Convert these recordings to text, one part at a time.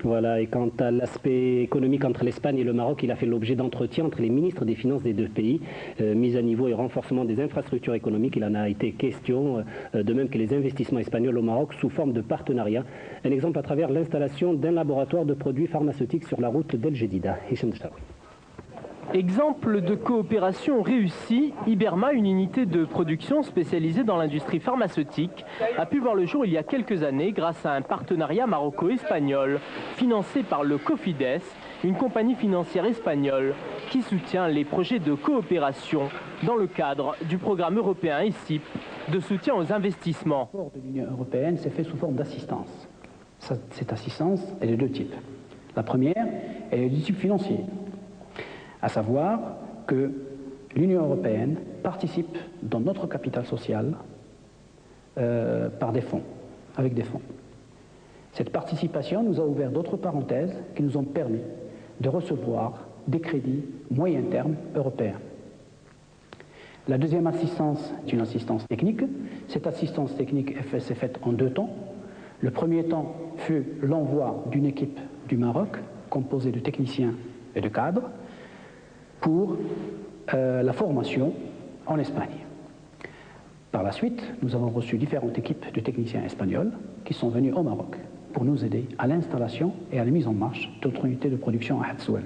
Voilà, et quant à l'aspect économique entre l'Espagne et le Maroc, il a fait l'objet d'entretiens entre les ministres des Finances des deux pays. Mise à niveau et renforcement des infrastructures économiques, il en a été question, de même que les investissements espagnols au Maroc sous forme de partenariat. Un exemple à travers l'installation d'un laboratoire de produits pharmaceutiques sur la route d'El Jedida. Exemple de coopération réussie, Iberma, une unité de production spécialisée dans l'industrie pharmaceutique, a pu voir le jour il y a quelques années grâce à un partenariat maroco-espagnol financé par le Cofides, une compagnie financière espagnole qui soutient les projets de coopération dans le cadre du programme européen ESIP de soutien aux investissements. L'accord de l'Union européenne s'est fait sous forme d'assistance. Cette assistance, elle est de deux types. La première, elle est du type financier. À savoir que l'Union européenne participe dans notre capital social par des fonds, avec des fonds. Cette participation nous a ouvert d'autres parenthèses qui nous ont permis de recevoir des crédits moyen terme européens. La deuxième assistance est une assistance technique. Cette assistance technique s'est faite en deux temps. Le premier temps fut l'envoi d'une équipe du Maroc composée de techniciens et de cadres pour la formation en Espagne. Par la suite, nous avons reçu différentes équipes de techniciens espagnols qui sont venus au Maroc pour nous aider à l'installation et à la mise en marche d'autres unités de production à Hatsouel.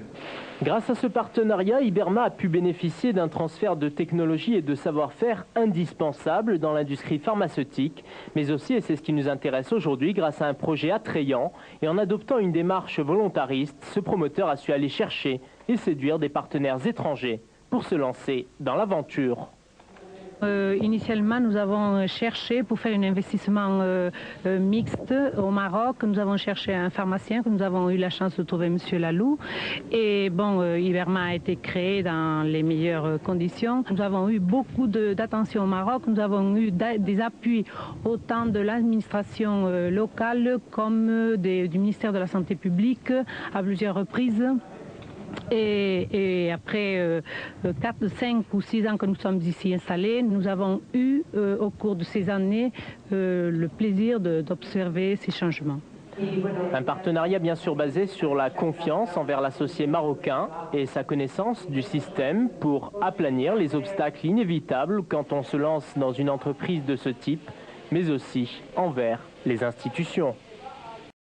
Grâce à ce partenariat, Iberma a pu bénéficier d'un transfert de technologie et de savoir-faire indispensable dans l'industrie pharmaceutique, mais aussi, et c'est ce qui nous intéresse aujourd'hui, grâce à un projet attrayant et en adoptant une démarche volontariste, ce promoteur a su aller chercher et séduire des partenaires étrangers pour se lancer dans l'aventure. Initialement, nous avons cherché pour faire un investissement mixte au Maroc. Nous avons cherché un pharmacien que nous avons eu la chance de trouver, M. Lalou. Et bon, Iberma a été créé dans les meilleures conditions. Nous avons eu beaucoup d'attention au Maroc. Nous avons eu des appuis autant de l'administration locale comme du ministère de la Santé publique à plusieurs reprises. Et après 4, 5 ou 6 ans que nous sommes ici installés, nous avons eu au cours de ces années le plaisir d'observer ces changements. Un partenariat bien sûr basé sur la confiance envers l'associé marocain et sa connaissance du système pour aplanir les obstacles inévitables quand on se lance dans une entreprise de ce type, mais aussi envers les institutions.